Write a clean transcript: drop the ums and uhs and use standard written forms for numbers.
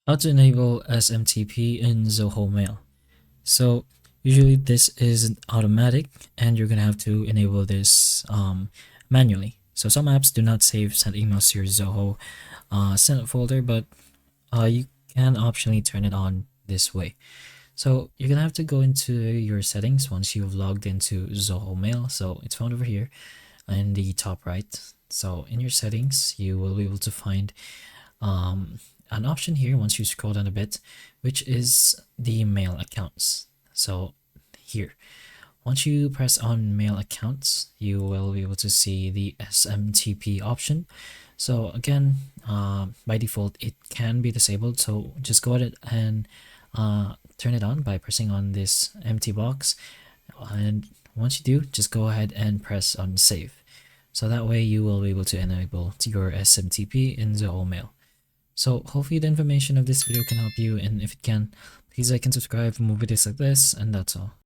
How to enable SMTP in Zoho Mail. So usually this is automatic and you're gonna have to enable this manually. So some apps do not save sent emails to your Zoho sent folder, but you can optionally turn it on this way. So you're gonna have to go into your settings once you've logged into Zoho Mail. So it's found over here in the top right. So in your settings, you will be able to find an option here once you scroll down a bit, which is the mail accounts. So here, once you press on mail accounts, you will be able to see the SMTP option. So again, by default, it can be disabled. So just go ahead and turn it on by pressing on this empty box. And once you do, just go ahead and press on save. So that way you will be able to enable your SMTP in Zoho Mail. So hopefully the information of this video can help you, and if it can, please like and subscribe for more videos like this, and that's all.